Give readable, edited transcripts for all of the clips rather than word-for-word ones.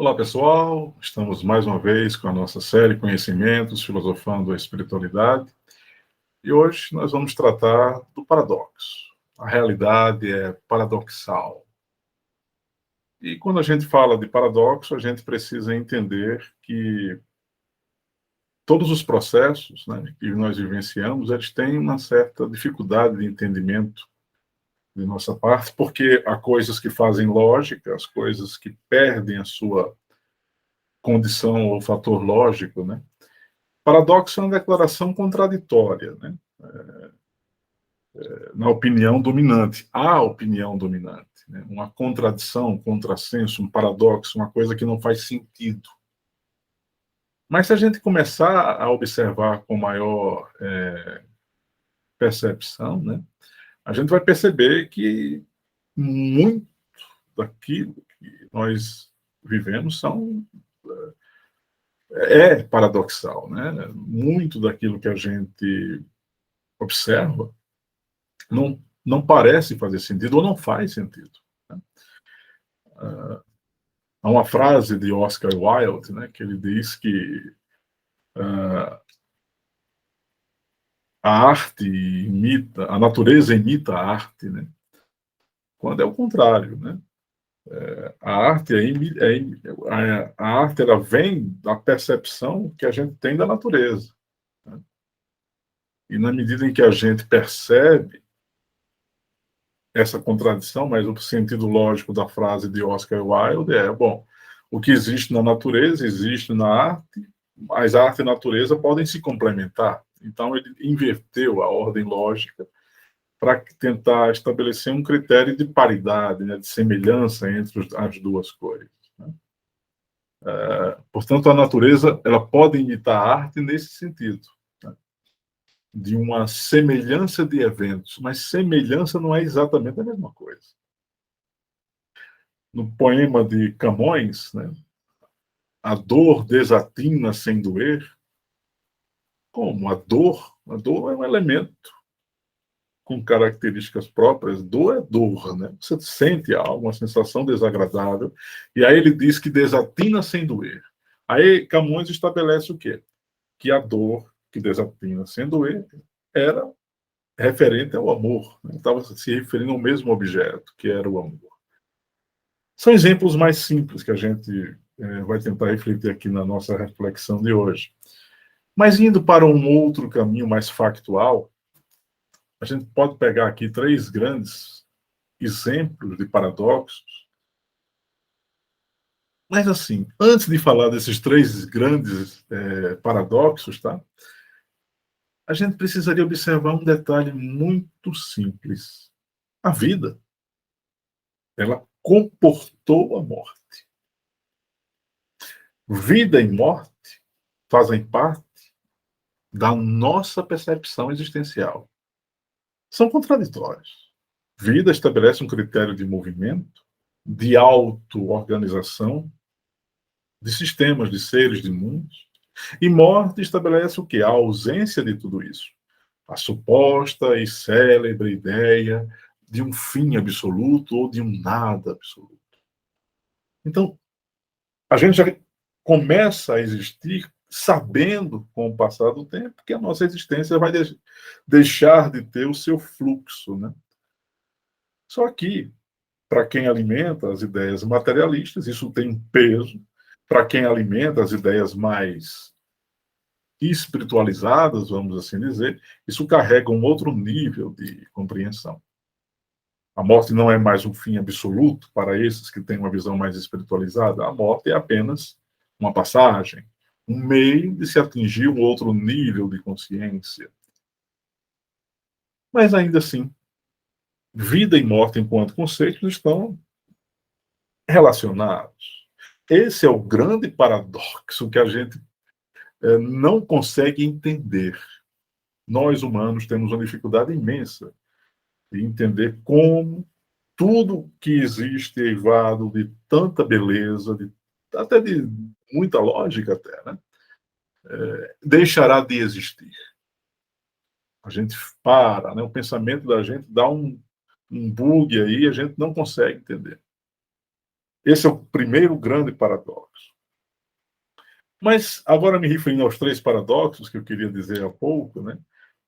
Olá, pessoal. Estamos mais uma vez com a nossa série Conhecimentos, Filosofando a Espiritualidade. E hoje nós vamos tratar do paradoxo. A realidade é paradoxal. E quando a gente fala de paradoxo, a gente precisa entender que todos os processos, né, que nós vivenciamos, eles têm uma certa dificuldade de entendimento de nossa parte, porque há coisas que fazem lógica, as coisas que perdem a sua condição ou fator lógico, né? Paradoxo é uma declaração contraditória, né? Na opinião dominante. A opinião dominante. Né? Uma contradição, um contrassenso, um paradoxo, uma coisa que não faz sentido. Mas se a gente começar a observar com maior percepção, né? A gente vai perceber que muito daquilo que nós vivemos é paradoxal, né? Muito daquilo que a gente observa não parece fazer sentido ou não faz sentido. Né? Há uma frase de Oscar Wilde, né, que ele diz que a arte imita, a natureza imita a arte, né? Quando é o contrário, né? A arte a arte ela vem da percepção que a gente tem da natureza. Né? E na medida em que a gente percebe essa contradição, mas o sentido lógico da frase de Oscar Wilde bom, o que existe na natureza existe na arte, mas a arte e a natureza podem se complementar. Então, ele inverteu a ordem lógica para tentar estabelecer um critério de paridade, né, de semelhança entre as duas coisas. Né? Portanto, a natureza ela pode imitar a arte nesse sentido, né, de uma semelhança de eventos, mas semelhança não é exatamente a mesma coisa. No poema de Camões, né, a dor desatina sem doer. Como? A dor? A dor é um elemento com características próprias. Dor é dor, né? Você sente algo, uma sensação desagradável, e aí ele diz que desatina sem doer. Aí Camões estabelece o quê? Que a dor que desatina sem doer era referente ao amor. Né? Estava se referindo ao mesmo objeto, que era o amor. São exemplos mais simples que a gente vai tentar refletir aqui na nossa reflexão de hoje. Mas indo para um outro caminho mais factual, a gente pode pegar aqui três grandes exemplos de paradoxos. Mas assim, antes de falar desses três grandes paradoxos, tá? A gente precisaria observar um detalhe muito simples. A vida, ela comportou a morte. Vida e morte fazem parte da nossa percepção existencial. São contraditórios. Vida estabelece um critério de movimento, de auto-organização, de sistemas, de seres, de mundos. E morte estabelece o quê? A ausência de tudo isso. A suposta e célebre ideia de um fim absoluto ou de um nada absoluto. Então, a gente já começa a existir sabendo, com o passar do tempo, que a nossa existência vai deixar de ter o seu fluxo, né? Só que, para quem alimenta as ideias materialistas, isso tem um peso. Para quem alimenta as ideias mais espiritualizadas, vamos assim dizer, isso carrega um outro nível de compreensão. A morte não é mais um fim absoluto para esses que têm uma visão mais espiritualizada. A morte é apenas uma passagem, um meio de se atingir um outro nível de consciência. Mas ainda assim, vida e morte enquanto conceitos estão relacionados. Esse é o grande paradoxo que a gente não consegue entender. Nós, humanos, temos uma dificuldade imensa de entender como tudo que existe eivado de tanta beleza, até de muita lógica até, né? Deixará de existir. A gente para, né? O pensamento da gente dá um bug aí, a gente não consegue entender. Esse é o primeiro grande paradoxo. Mas, agora me referindo aos 3 paradoxos que eu queria dizer há pouco, né,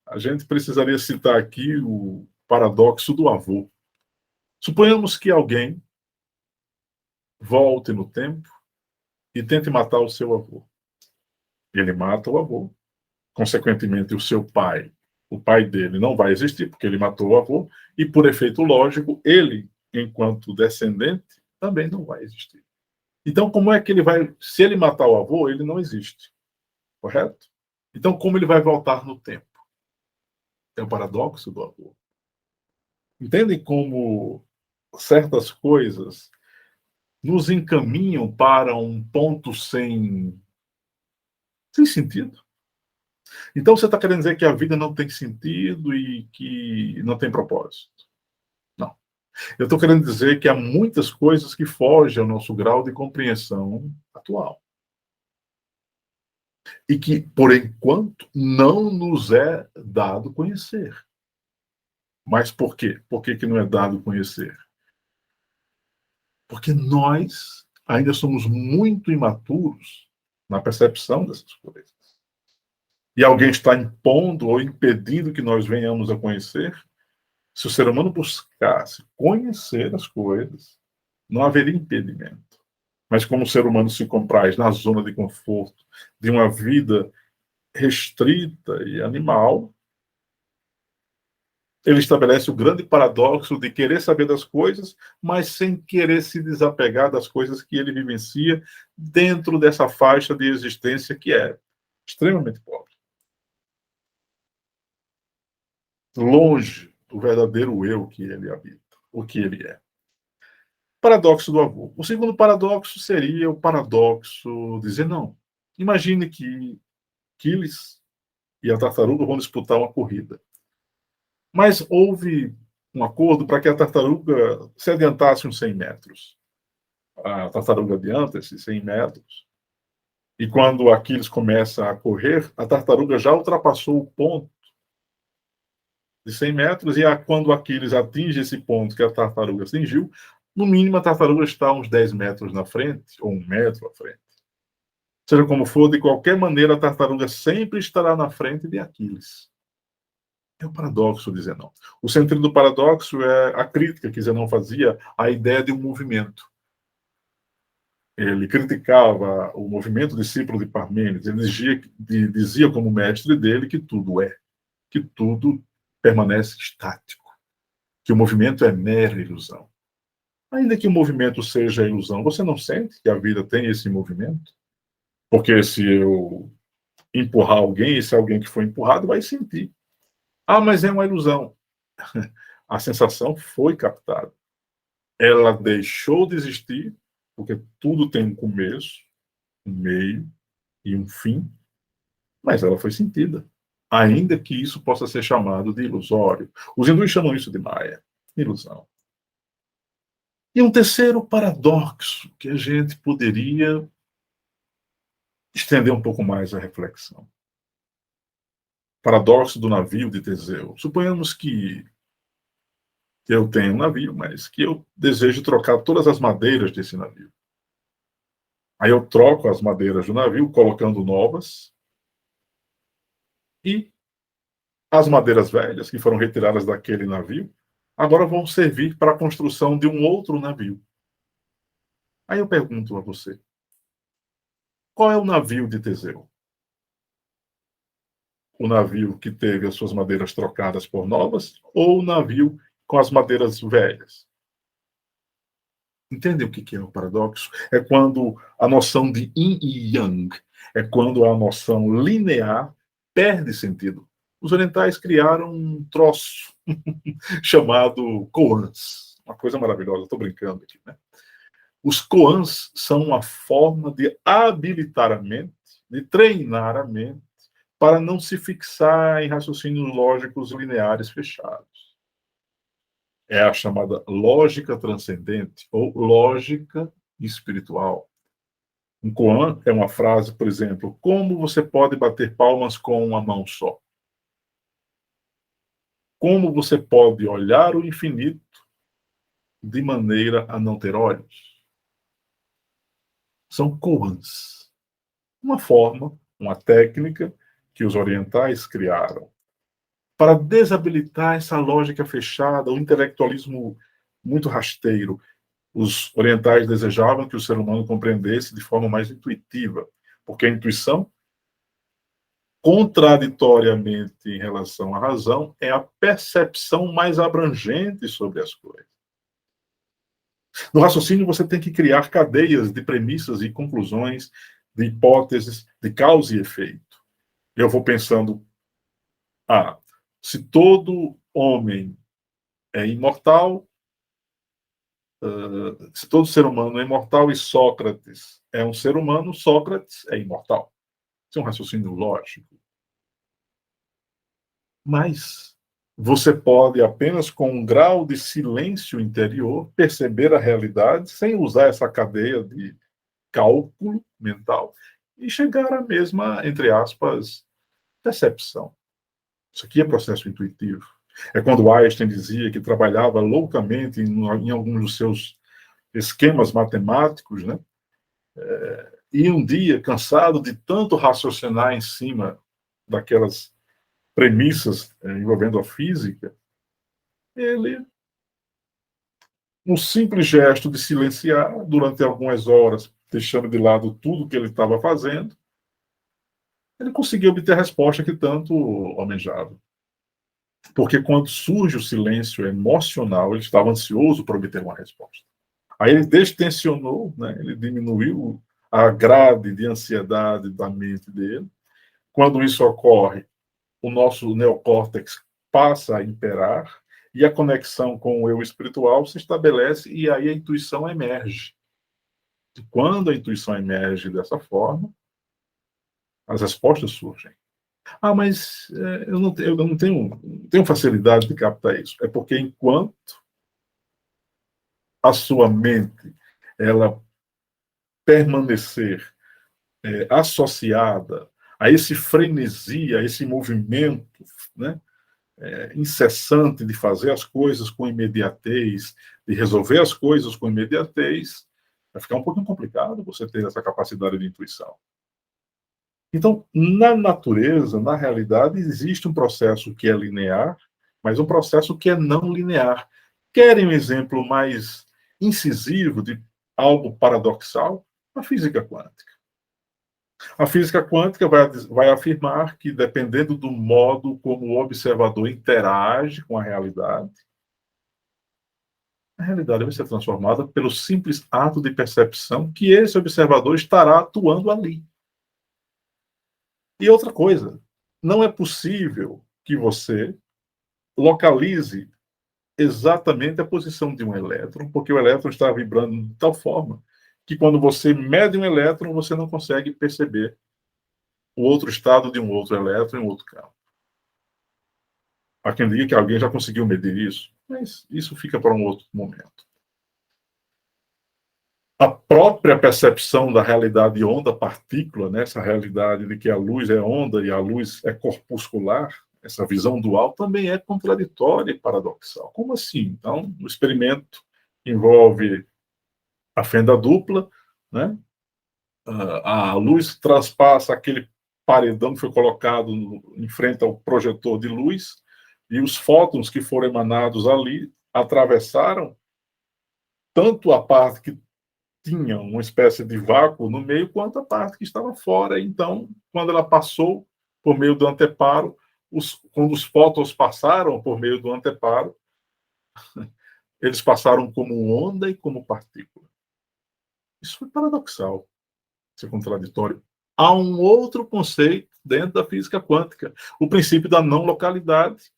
a gente precisaria citar aqui o paradoxo do avô. Suponhamos que alguém volte no tempo e tente matar o seu avô. Ele mata o avô. Consequentemente, o pai dele, não vai existir, porque ele matou o avô, e por efeito lógico, ele, enquanto descendente, também não vai existir. Então, como é que ele vai. Se ele matar o avô, ele não existe. Correto? Então, como ele vai voltar no tempo? É o paradoxo do avô. Entendem como certas coisas nos encaminham para um ponto sem sentido? Então você está querendo dizer que a vida não tem sentido e que não tem propósito? Não. Eu estou querendo dizer que há muitas coisas que fogem ao nosso grau de compreensão atual. E que, por enquanto, não nos é dado conhecer. Mas por quê? Por que que não é dado conhecer? Porque nós ainda somos muito imaturos na percepção dessas coisas. E alguém está impondo ou impedindo que nós venhamos a conhecer. Se o ser humano buscasse conhecer as coisas, não haveria impedimento. Mas como o ser humano se compraz na zona de conforto de uma vida restrita e animal, ele estabelece o grande paradoxo de querer saber das coisas, mas sem querer se desapegar das coisas que ele vivencia dentro dessa faixa de existência que é extremamente pobre. Longe do verdadeiro eu que ele habita, o que ele é. Paradoxo do avô. O segundo paradoxo seria o paradoxo de Zenão. Imagine que Aquiles e a tartaruga vão disputar uma corrida. Mas houve um acordo para que a tartaruga se adiantasse uns 100 metros. A tartaruga adianta esses 100 metros. E quando Aquiles começa a correr, a tartaruga já ultrapassou o ponto de 100 metros, e quando Aquiles atinge esse ponto que a tartaruga atingiu, no mínimo a tartaruga está uns 10 metros na frente, ou 1 metro à frente. Seja como for, de qualquer maneira, a tartaruga sempre estará na frente de Aquiles. É o paradoxo de Zenão. O sentido do paradoxo é a crítica que Zenão fazia à ideia de um movimento. Ele criticava o movimento discípulo de Parmênides, ele dizia como mestre dele que tudo é, que tudo permanece estático, que o movimento é mera ilusão. Ainda que o movimento seja ilusão, você não sente que a vida tem esse movimento? Porque se eu empurrar alguém, esse alguém que foi empurrado vai sentir. Ah, mas é uma ilusão. A sensação foi captada. Ela deixou de existir, porque tudo tem um começo, um meio e um fim, mas ela foi sentida. Ainda que isso possa ser chamado de ilusório. Os hindus chamam isso de Maya, ilusão. E um terceiro paradoxo que a gente poderia estender um pouco mais a reflexão. Paradoxo do navio de Teseu. Suponhamos que eu tenho um navio, mas que eu desejo trocar todas as madeiras desse navio. Aí eu troco as madeiras do navio, colocando novas, e as madeiras velhas, que foram retiradas daquele navio, agora vão servir para a construção de um outro navio. Aí eu pergunto a você, qual é o navio de Teseu? O navio que teve as suas madeiras trocadas por novas ou o navio com as madeiras velhas? Entendem o que é o paradoxo? É quando a noção de yin e yang, é quando a noção linear perde sentido. Os orientais criaram um troço chamado koans, uma coisa maravilhosa, estou brincando aqui, né? Os koans são uma forma de habilitar a mente, de treinar a mente, para não se fixar em raciocínios lógicos lineares fechados. É a chamada lógica transcendente ou lógica espiritual. Um koan é uma frase, por exemplo, como você pode bater palmas com uma mão só? Como você pode olhar o infinito de maneira a não ter olhos? São koans, uma forma, uma técnica que os orientais criaram para desabilitar essa lógica fechada, o intelectualismo muito rasteiro. Os orientais desejavam que o ser humano compreendesse de forma mais intuitiva, porque a intuição, contraditoriamente em relação à razão, é a percepção mais abrangente sobre as coisas. No raciocínio, você tem que criar cadeias de premissas e conclusões, de hipóteses, de causa e efeito. Eu vou pensando, se todo homem é imortal, se todo ser humano é imortal e Sócrates é um ser humano, Sócrates é imortal. Isso é um raciocínio lógico. Mas você pode, apenas com um grau de silêncio interior, perceber a realidade sem usar essa cadeia de cálculo mental e chegar à mesma, entre aspas, percepção. Isso aqui é processo intuitivo. É quando Einstein dizia que trabalhava loucamente em alguns dos seus esquemas matemáticos, né? E um dia, cansado de tanto raciocinar em cima daquelas premissas envolvendo a física, ele, um simples gesto de silenciar durante algumas horas, deixando de lado tudo que ele estava fazendo, ele conseguiu obter a resposta que tanto almejava. Porque quando surge o silêncio emocional, ele estava ansioso para obter uma resposta. Aí ele destensionou, né? Ele diminuiu a grade de ansiedade da mente dele. Quando isso ocorre, o nosso neocórtex passa a imperar e a conexão com o eu espiritual se estabelece e aí a intuição emerge. E quando a intuição emerge dessa forma, as respostas surgem. Mas eu não tenho facilidade de captar isso. É porque enquanto a sua mente ela permanecer associada a esse frenesi, a esse movimento, né, incessante de fazer as coisas com imediatez, de resolver as coisas com imediatez, vai ficar um pouquinho complicado você ter essa capacidade de intuição. Então, na natureza, na realidade, existe um processo que é linear, mas um processo que é não linear. Querem um exemplo mais incisivo de algo paradoxal? A física quântica. A física quântica vai afirmar que, dependendo do modo como o observador interage com a realidade vai ser transformada pelo simples ato de percepção que esse observador estará atuando ali. E outra coisa, não é possível que você localize exatamente a posição de um elétron, porque o elétron está vibrando de tal forma que quando você mede um elétron, você não consegue perceber o outro estado de um outro elétron em outro campo. Há quem diga que alguém já conseguiu medir isso, mas isso fica para um outro momento. A própria percepção da realidade onda-partícula, né, essa realidade de que a luz é onda e a luz é corpuscular, essa visão dual também é contraditória e paradoxal. Como assim? Então, o experimento envolve a fenda dupla, né? A luz transpassa aquele paredão que foi colocado em frente ao projetor de luz e os fótons que foram emanados ali atravessaram tanto a parte que tinha uma espécie de vácuo no meio, quanto a parte que estava fora. Então, quando ela passou por meio do anteparo, quando os fótons passaram por meio do anteparo, eles passaram como onda e como partícula. Isso foi paradoxal, isso é contraditório. Há um outro conceito dentro da física quântica, o princípio da não localidade,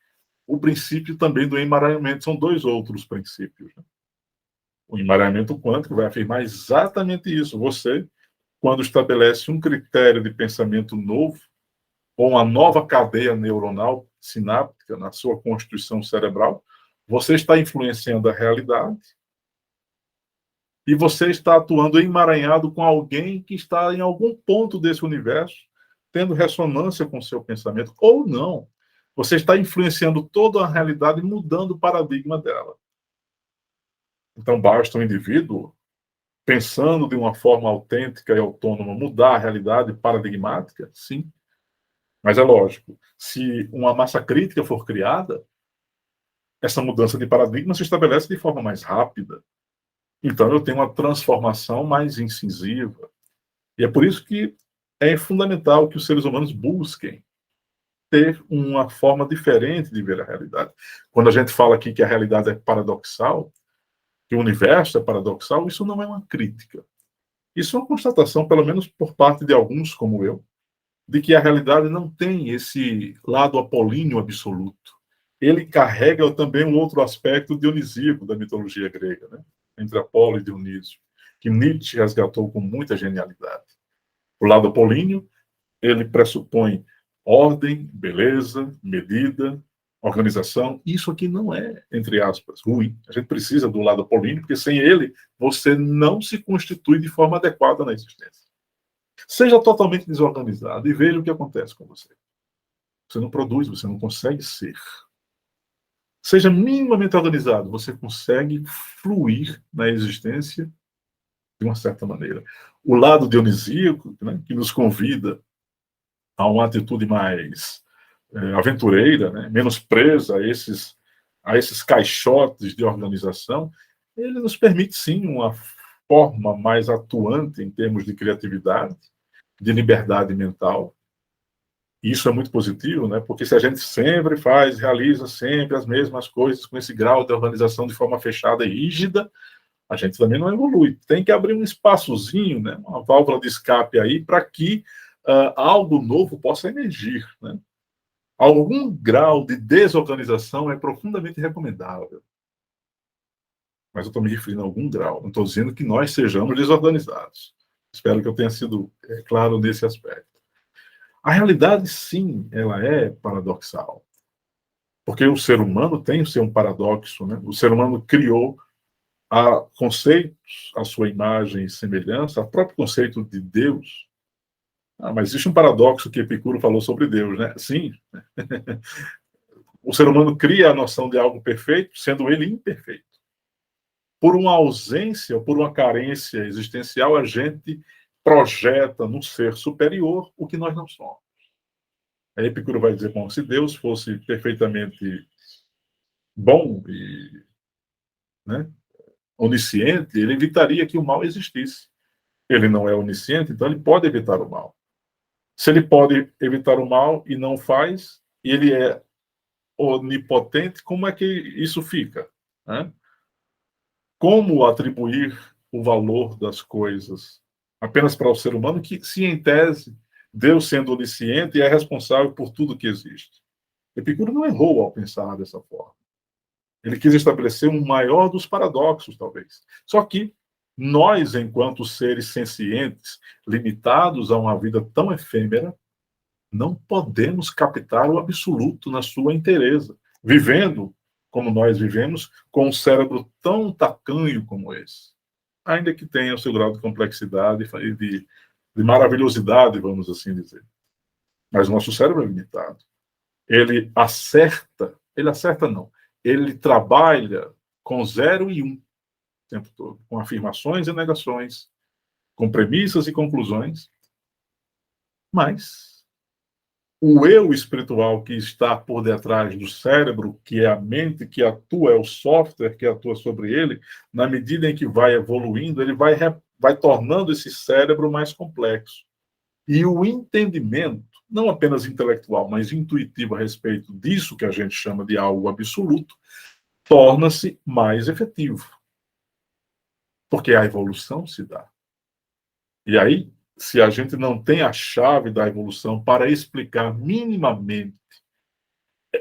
o princípio também do emaranhamento, são dois outros princípios. O emaranhamento quântico vai afirmar exatamente isso. Você, quando estabelece um critério de pensamento novo, ou uma nova cadeia neuronal sináptica na sua constituição cerebral, você está influenciando a realidade e você está atuando emaranhado com alguém que está em algum ponto desse universo, tendo ressonância com o seu pensamento, ou não. Você está influenciando toda a realidade e mudando o paradigma dela. Então, basta um indivíduo pensando de uma forma autêntica e autônoma, mudar a realidade paradigmática? Sim. Mas é lógico, se uma massa crítica for criada, essa mudança de paradigma se estabelece de forma mais rápida. Então, eu tenho uma transformação mais incisiva. E é por isso que é fundamental que os seres humanos busquem ter uma forma diferente de ver a realidade. Quando a gente fala aqui que a realidade é paradoxal, que o universo é paradoxal, isso não é uma crítica. Isso é uma constatação, pelo menos por parte de alguns como eu, de que a realidade não tem esse lado apolíneo absoluto. Ele carrega também um outro aspecto dionisíaco da mitologia grega, né? Entre Apolo e Dionísio, que Nietzsche resgatou com muita genialidade. O lado apolíneo, ele pressupõe ordem, beleza, medida, organização. Isso aqui não é, entre aspas, ruim. A gente precisa do lado apolíneo, porque sem ele você não se constitui de forma adequada na existência. Seja totalmente desorganizado e veja o que acontece com você. Você não produz, você não consegue ser. Seja minimamente organizado, você consegue fluir na existência de uma certa maneira. O lado dionisíaco, né, que nos convida a uma atitude mais aventureira, né, menos presa a esses caixotes de organização, ele nos permite, sim, uma forma mais atuante em termos de criatividade, de liberdade mental. Isso é muito positivo, né? Porque se a gente sempre realiza sempre as mesmas coisas com esse grau de organização de forma fechada e rígida, a gente também não evolui. Tem que abrir um espaçozinho, né? Uma válvula de escape aí para que algo novo possa emergir, né? Algum grau de desorganização é profundamente recomendável. Mas eu estou me referindo a algum grau. Não estou dizendo que nós sejamos desorganizados. Espero que eu tenha sido claro nesse aspecto. A realidade, sim, ela é paradoxal. Porque o ser humano tem o seu paradoxo, né? O ser humano criou conceitos à sua imagem e semelhança, o próprio conceito de Deus. Mas existe um paradoxo que Epicuro falou sobre Deus, né? Sim. O ser humano cria a noção de algo perfeito, sendo ele imperfeito. Por uma ausência, por uma carência existencial, a gente projeta no ser superior o que nós não somos. Aí Epicuro vai dizer, bom, se Deus fosse perfeitamente bom e, né, onisciente, ele evitaria que o mal existisse. Ele não é onisciente, então ele pode evitar o mal. Se ele pode evitar o mal e não faz, e ele é onipotente, como é que isso fica? Né? Como atribuir o valor das coisas apenas para o ser humano, que, se em tese, Deus sendo onisciente, é responsável por tudo que existe? Epicuro não errou ao pensar dessa forma. Ele quis estabelecer um maior dos paradoxos, talvez. Só que nós, enquanto seres sencientes, limitados a uma vida tão efêmera, não podemos captar o absoluto na sua inteireza, vivendo como nós vivemos, com um cérebro tão tacanho como esse. Ainda que tenha o seu grau de complexidade e de maravilhosidade, vamos assim dizer. Mas o nosso cérebro é limitado. Ele acerta não, ele trabalha com 0 e 1 o tempo todo, com afirmações e negações, com premissas e conclusões, mas o eu espiritual que está por detrás do cérebro, que é a mente que atua, é o software que atua sobre ele, na medida em que vai evoluindo, ele vai tornando esse cérebro mais complexo. E o entendimento, não apenas intelectual, mas intuitivo a respeito disso que a gente chama de algo absoluto, torna-se mais efetivo. Porque a evolução se dá. E aí, se a gente não tem a chave da evolução para explicar minimamente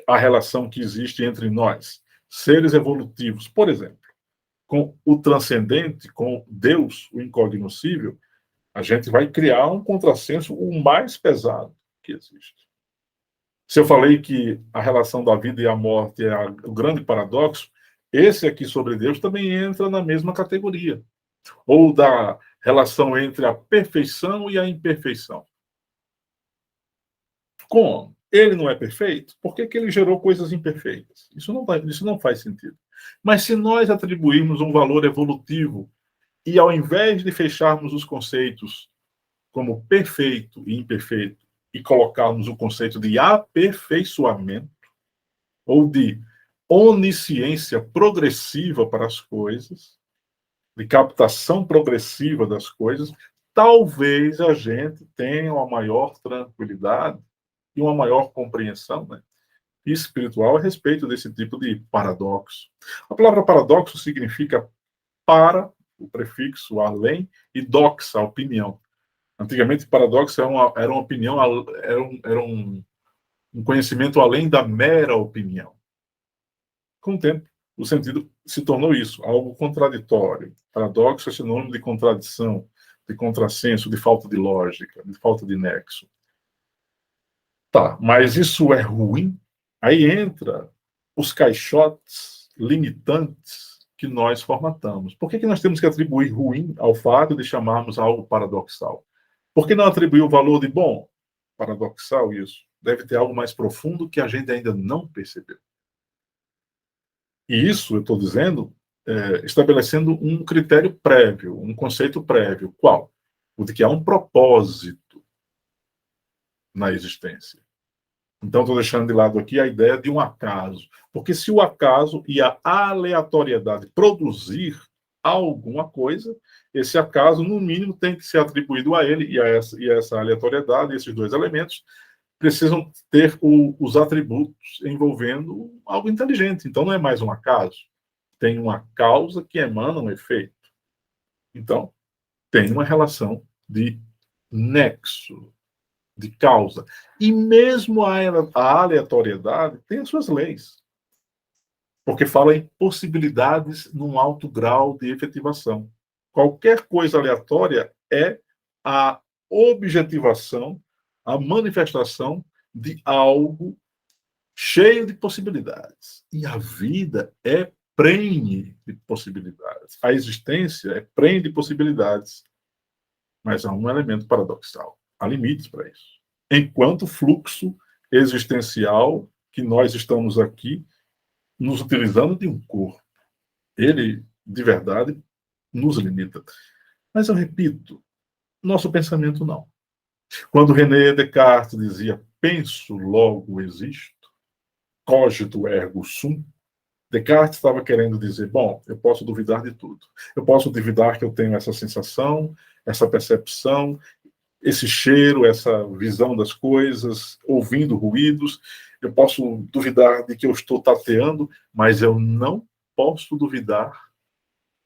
a relação que existe entre nós, seres evolutivos, por exemplo, com o transcendente, com Deus, o incognoscível, a gente vai criar um contrassenso o mais pesado que existe. Se eu falei que a relação da vida e a morte é o grande paradoxo, esse aqui sobre Deus também entra na mesma categoria. Ou da relação entre a perfeição e a imperfeição. Como? Ele não é perfeito? Por que ele gerou coisas imperfeitas? Isso não faz sentido. Mas se nós atribuirmos um valor evolutivo E ao invés de fecharmos os conceitos como perfeito e imperfeito e colocarmos o conceito de aperfeiçoamento ou de onisciência progressiva para as coisas, de captação progressiva das coisas, talvez a gente tenha uma maior tranquilidade e uma maior compreensão, né, espiritual a respeito desse tipo de paradoxo. A palavra paradoxo significa para, o prefixo além, e doxa, opinião. Antigamente, paradoxo era uma opinião, um conhecimento além da mera opinião. Com o tempo, o sentido se tornou isso, algo contraditório. Paradoxo é sinônimo de contradição, de contrassenso, de falta de lógica, de falta de nexo. Tá, mas isso é ruim? Aí entra os caixotes limitantes que nós formatamos. Por que nós temos que atribuir ruim ao fato de chamarmos algo paradoxal? Por que não atribuir o valor de bom? Paradoxal isso. Deve ter algo mais profundo que a gente ainda não percebeu. E isso, eu estou dizendo, estabelecendo um critério prévio, um conceito prévio. Qual? O de que há um propósito na existência. Então, estou deixando de lado aqui a ideia de um acaso. Porque se o acaso e a aleatoriedade produzir alguma coisa, esse acaso, no mínimo, tem que ser atribuído a ele e a essa aleatoriedade, esses dois elementos, precisam ter os atributos envolvendo algo inteligente. Então, não é mais um acaso. Tem uma causa que emana um efeito. Então, tem uma relação de nexo, de causa. E mesmo a aleatoriedade tem as suas leis. Porque fala em possibilidades num alto grau de efetivação. Qualquer coisa aleatória é a objetivação, a manifestação de algo cheio de possibilidades. E a vida é prenhe de possibilidades. A existência é prenhe de possibilidades. Mas há um elemento paradoxal. Há limites para isso. Enquanto fluxo existencial que nós estamos aqui nos utilizando de um corpo, ele, de verdade, nos limita. Mas eu repito, nosso pensamento não. Quando René Descartes dizia penso, logo existo, cogito ergo sum, Descartes estava querendo dizer, bom, eu posso duvidar de tudo. Eu posso duvidar que eu tenho essa sensação, essa percepção, esse cheiro, essa visão das coisas, ouvindo ruídos. Eu posso duvidar de que eu estou tateando, mas eu não posso duvidar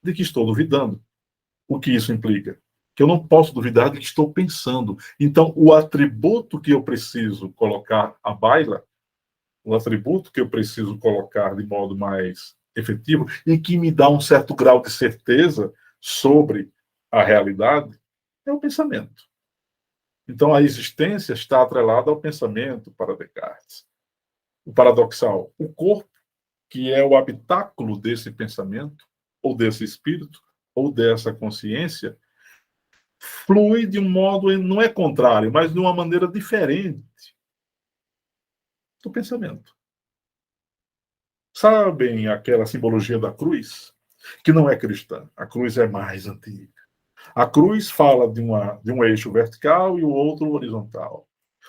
de que estou duvidando. O que isso implica? Que eu não posso duvidar de que estou pensando. Então, o atributo que eu preciso colocar à baila, o atributo que eu preciso colocar de modo mais efetivo e que me dá um certo grau de certeza sobre a realidade, é o pensamento. Então, a existência está atrelada ao pensamento para Descartes. O paradoxal, o corpo, que é o habitáculo desse pensamento, ou desse espírito, ou dessa consciência, flui de um modo, não é contrário, mas de uma maneira diferente do pensamento. Sabem aquela simbologia da cruz? Que não é cristã. A cruz é mais antiga. A cruz fala de um eixo vertical e o outro horizontal.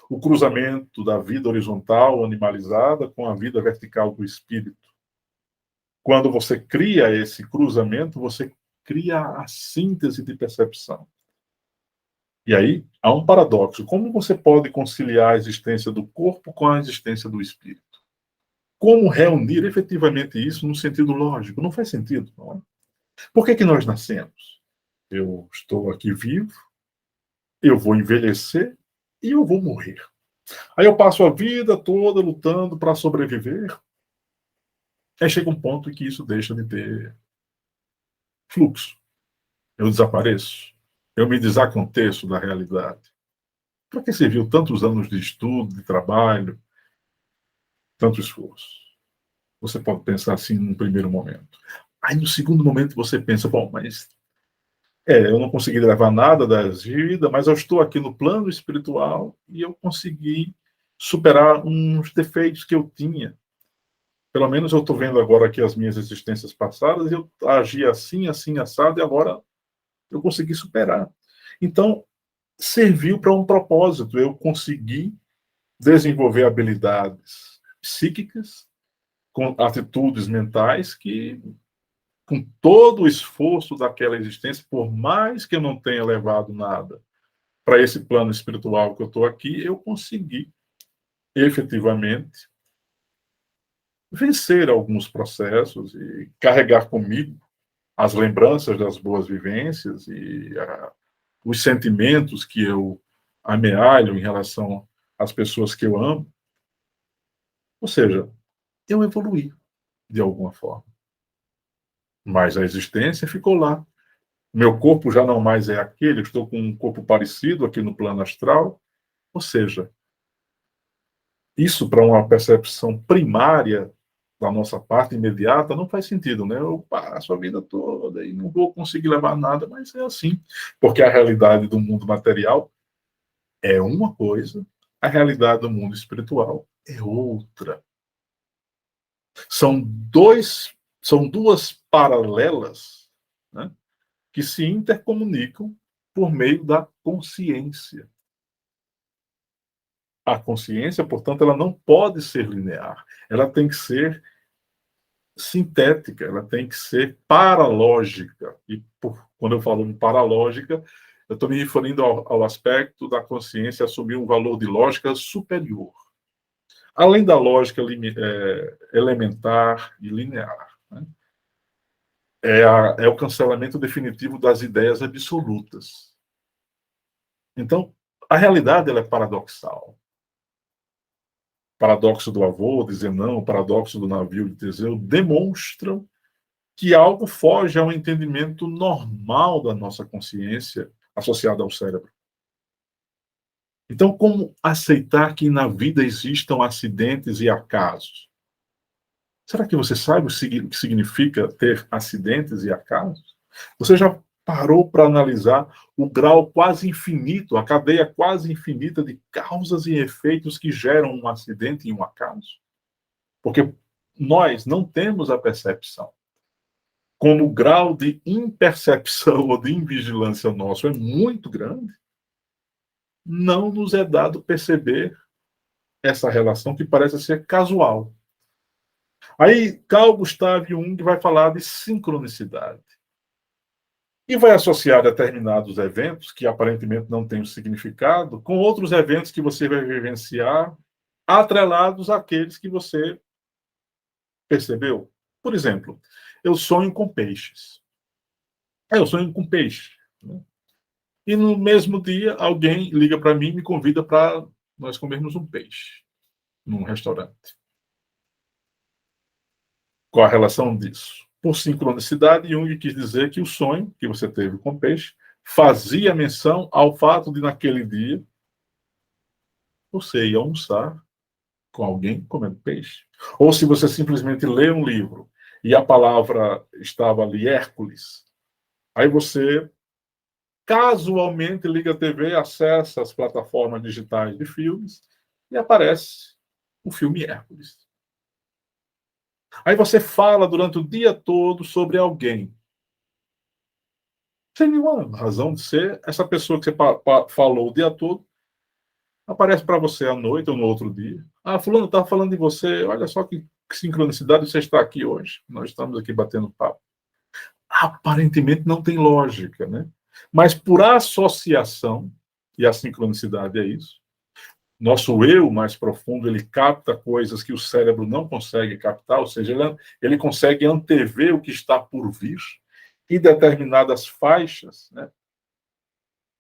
O cruzamento da vida horizontal animalizada com a vida vertical do espírito. Quando você cria esse cruzamento, você cria a síntese de percepção. E aí há um paradoxo. Como você pode conciliar a existência do corpo com a existência do espírito? Como reunir efetivamente isso no sentido lógico? Não faz sentido, não é? Por que nós nascemos? Eu estou aqui vivo, eu vou envelhecer e eu vou morrer. Aí eu passo a vida toda lutando para sobreviver. Aí chega um ponto em que isso deixa de ter fluxo. Eu desapareço. Eu me desaconteço da realidade. Para que serviu tantos anos de estudo, de trabalho, tanto esforço? Você pode pensar assim num primeiro momento. Aí no segundo momento você pensa, bom, mas eu não consegui levar nada da vida, mas eu estou aqui no plano espiritual e eu consegui superar uns defeitos que eu tinha. Pelo menos eu estou vendo agora aqui as minhas existências passadas e eu agi assim, assim, assado, e agora Eu consegui superar. Então, serviu para um propósito. Eu consegui desenvolver habilidades psíquicas, com atitudes mentais que, com todo o esforço daquela existência, por mais que eu não tenha levado nada para esse plano espiritual que eu estou aqui, eu consegui efetivamente vencer alguns processos e carregar comigo as lembranças das boas vivências e os sentimentos que eu amealho em relação às pessoas que eu amo. Ou seja, eu evoluí de alguma forma. Mas a existência ficou lá. Meu corpo já não mais é aquele, estou com um corpo parecido aqui no plano astral. Ou seja, isso para uma percepção primária da nossa parte imediata não faz sentido, né? Eu passo a vida toda e não vou conseguir levar nada, mas é assim, porque a realidade do mundo material é uma coisa, a realidade do mundo espiritual é outra. São são duas paralelas, né, que se intercomunicam por meio da consciência. A consciência, portanto, ela não pode ser linear, ela tem que ser sintética, ela tem que ser paralógica. E quando eu falo em paralógica, eu estou me referindo ao aspecto da consciência assumir um valor de lógica superior, além da lógica elementar e linear. Né? É o cancelamento definitivo das ideias absolutas. Então, a realidade ela é paradoxal. Paradoxo do avô, de Zenão, paradoxo do navio de Teseu, demonstram que algo foge ao entendimento normal da nossa consciência associada ao cérebro. Então, como aceitar que na vida existam acidentes e acasos? Será que você sabe o que significa ter acidentes e acasos? Você já parou para analisar o grau quase infinito, a cadeia quase infinita de causas e efeitos que geram um acidente e um acaso? Porque nós não temos a percepção. Como o grau de impercepção ou de invigilância nosso é muito grande, não nos é dado perceber essa relação que parece ser casual. Aí Carl Gustav Jung vai falar de sincronicidade. E vai associar determinados eventos que aparentemente não têm um significado com outros eventos que você vai vivenciar atrelados àqueles que você percebeu. Por exemplo, eu sonho com peixes. Eu sonho com peixe. Né? E no mesmo dia, alguém liga para mim e me convida para nós comermos um peixe num restaurante. Qual a relação disso? Por sincronicidade, Jung quis dizer que o sonho que você teve com o peixe fazia menção ao fato de, naquele dia, você ir almoçar com alguém comendo peixe. Ou se você simplesmente lê um livro e a palavra estava ali, Hércules, aí você casualmente liga a TV, acessa as plataformas digitais de filmes e aparece o filme Hércules. Aí você fala durante o dia todo sobre alguém. Sem nenhuma razão de ser, essa pessoa que você falou o dia todo aparece para você à noite ou no outro dia. Ah, fulano estava falando de você, olha só que sincronicidade você está aqui hoje. Nós estamos aqui batendo papo. Aparentemente não tem lógica, né? Mas por associação, e a sincronicidade é isso, nosso eu mais profundo, ele capta coisas que o cérebro não consegue captar, ou seja, ele consegue antever o que está por vir, e determinadas faixas, né,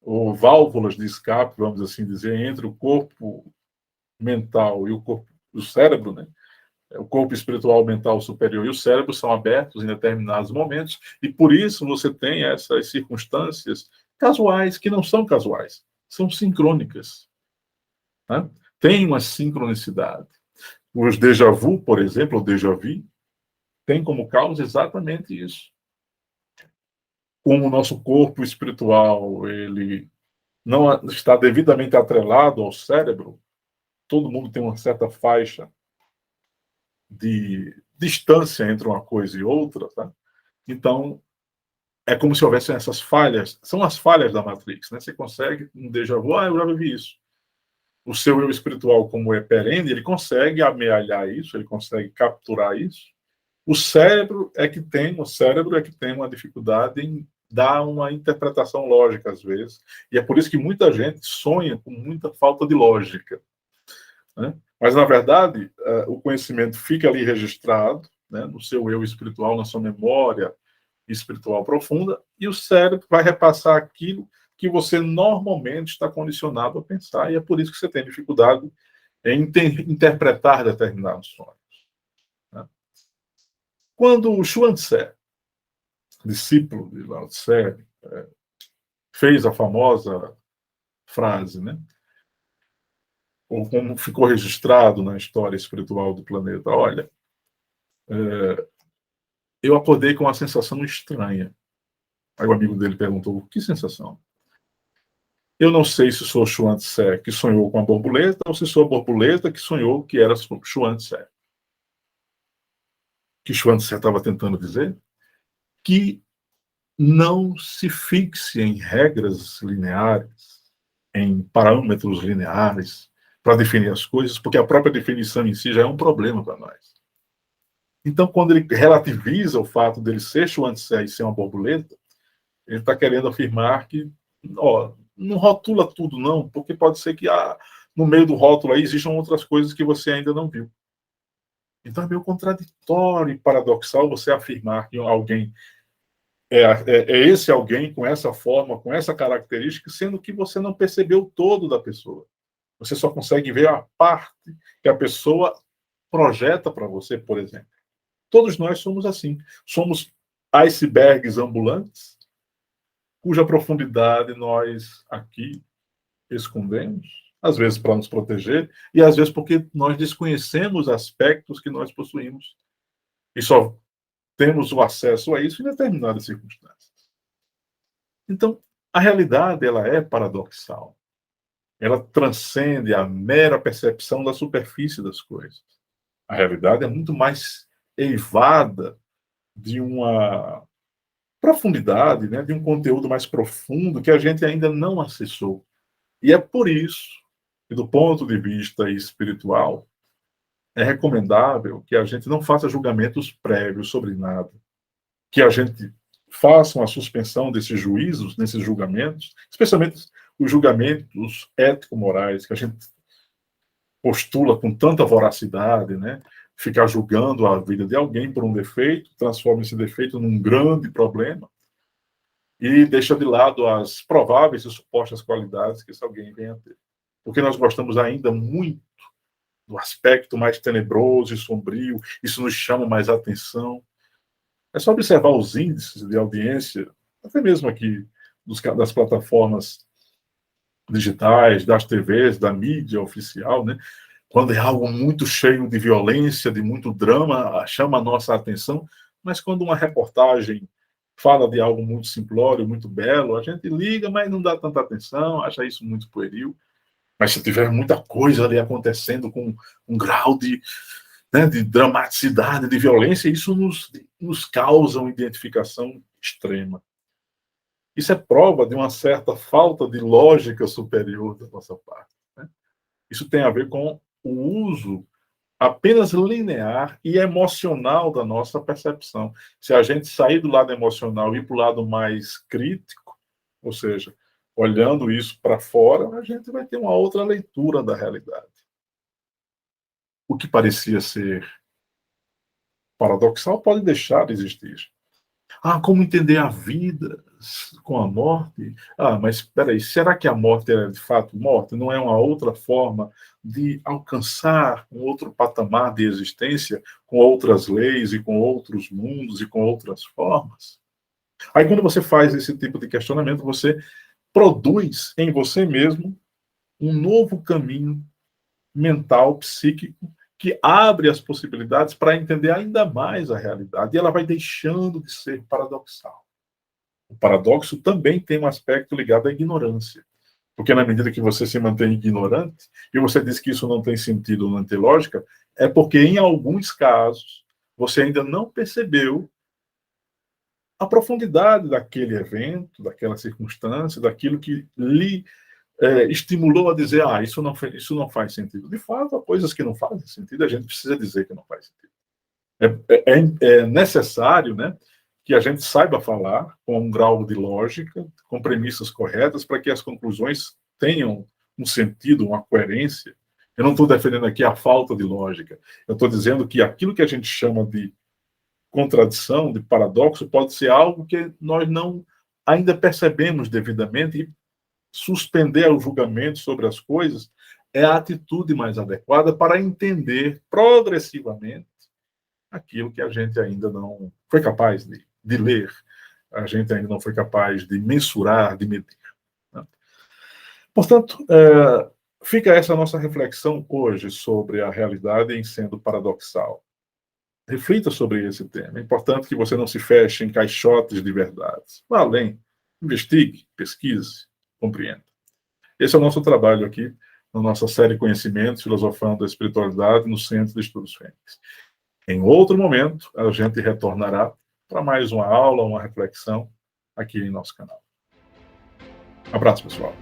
ou válvulas de escape, vamos assim dizer, entre o corpo mental e o corpo do cérebro, né, o corpo espiritual, mental superior e o cérebro são abertos em determinados momentos, e por isso você tem essas circunstâncias casuais, que não são casuais, são sincrônicas. Né? Tem uma sincronicidade. Os déjà vu, por exemplo, o déjà vu, tem como causa exatamente isso. Como o nosso corpo espiritual ele não está devidamente atrelado ao cérebro, todo mundo tem uma certa faixa de distância entre uma coisa e outra, tá? Então, é como se houvessem essas falhas, são as falhas da Matrix, né? Você consegue um déjà vu, eu já vivi isso. O seu eu espiritual, como é perene, ele consegue amealhar isso, ele consegue capturar isso. O cérebro é que tem uma dificuldade em dar uma interpretação lógica às vezes, e é por isso que muita gente sonha com muita falta de lógica, né? Mas na verdade, o conhecimento fica ali registrado, né, no seu eu espiritual, na sua memória espiritual profunda, e o cérebro vai repassar aquilo que você normalmente está condicionado a pensar, e é por isso que você tem dificuldade em interpretar determinados sonhos, né? Quando o Xuan Tse, discípulo de Lao Tse, fez a famosa frase, né, ou como ficou registrado na história espiritual do planeta, olha, eu acordei com uma sensação estranha. Aí o amigo dele perguntou, que sensação? Eu não sei se sou Xuan Tse que sonhou com a borboleta ou se sou a borboleta que sonhou que era Xuan Tse. O que Xuan Tse estava tentando dizer? Que não se fixe em regras lineares, em parâmetros lineares para definir as coisas, porque a própria definição em si já é um problema para nós. Então, quando ele relativiza o fato dele ser Xuan Tse e ser uma borboleta, ele está querendo afirmar que, ó, não rotula tudo, não, porque pode ser que no meio do rótulo aí existam outras coisas que você ainda não viu. Então é meio contraditório e paradoxal você afirmar que alguém é esse alguém com essa forma, com essa característica, sendo que você não percebeu o todo da pessoa. Você só consegue ver a parte que a pessoa projeta para você, por exemplo. Todos nós somos assim. Somos icebergs ambulantes, cuja profundidade nós aqui escondemos, às vezes para nos proteger, e às vezes porque nós desconhecemos aspectos que nós possuímos. E só temos o acesso a isso em determinadas circunstâncias. Então, a realidade ela é paradoxal. Ela transcende a mera percepção da superfície das coisas. A realidade é muito mais eivada de uma profundidade, né, de um conteúdo mais profundo que a gente ainda não acessou. E é por isso que, do ponto de vista espiritual, é recomendável que a gente não faça julgamentos prévios sobre nada, que a gente faça uma suspensão desses juízos, desses julgamentos, especialmente os julgamentos ético-morais, que a gente postula com tanta voracidade, né? Ficar julgando a vida de alguém por um defeito, transforma esse defeito num grande problema e deixa de lado as prováveis e supostas qualidades que esse alguém venha a ter. Porque nós gostamos ainda muito do aspecto mais tenebroso e sombrio, isso nos chama mais atenção. É só observar os índices de audiência, até mesmo aqui das plataformas digitais, das TVs, da mídia oficial, né? Quando é algo muito cheio de violência, de muito drama, chama a nossa atenção, mas quando uma reportagem fala de algo muito simplório, muito belo, a gente liga, mas não dá tanta atenção, acha isso muito pueril. Mas se tiver muita coisa ali acontecendo com um grau de, né, de dramaticidade, de violência, isso nos causa uma identificação extrema. Isso é prova de uma certa falta de lógica superior da nossa parte, né? Isso tem a ver com o uso apenas linear e emocional da nossa percepção. Se a gente sair do lado emocional e ir para o lado mais crítico, ou seja, olhando isso para fora, a gente vai ter uma outra leitura da realidade. O que parecia ser paradoxal pode deixar de existir. Como entender a vida com a morte? Mas espera aí, será que a morte é de fato morte? Não é uma outra forma de alcançar um outro patamar de existência com outras leis e com outros mundos e com outras formas? Aí quando você faz esse tipo de questionamento, você produz em você mesmo um novo caminho mental, psíquico, que abre as possibilidades para entender ainda mais a realidade. E ela vai deixando de ser paradoxal. O paradoxo também tem um aspecto ligado à ignorância. Porque na medida que você se mantém ignorante, e você diz que isso não tem sentido, não tem lógica, é porque em alguns casos você ainda não percebeu a profundidade daquele evento, daquela circunstância, daquilo que lhe estimulou a dizer, isso não faz sentido. De fato, há coisas que não fazem sentido, a gente precisa dizer que não faz sentido. É necessário, né, que a gente saiba falar com um grau de lógica, com premissas corretas, para que as conclusões tenham um sentido, uma coerência. Eu não estou defendendo aqui a falta de lógica. Eu estou dizendo que aquilo que a gente chama de contradição, de paradoxo, pode ser algo que nós não ainda percebemos devidamente, e suspender o julgamento sobre as coisas é a atitude mais adequada para entender progressivamente aquilo que a gente ainda não foi capaz de ler, a gente ainda não foi capaz de mensurar, de medir. Né? Portanto, fica essa nossa reflexão hoje sobre a realidade em sendo paradoxal. Reflita sobre esse tema. É importante que você não se feche em caixotes de verdades. Vá além, investigue, pesquise, compreenda. Esse é o nosso trabalho aqui, na nossa série Conhecimentos, Filosofando a Espiritualidade, no Centro de Estudos Fênix. Em outro momento, a gente retornará para mais uma aula, uma reflexão aqui em nosso canal. Um abraço, pessoal.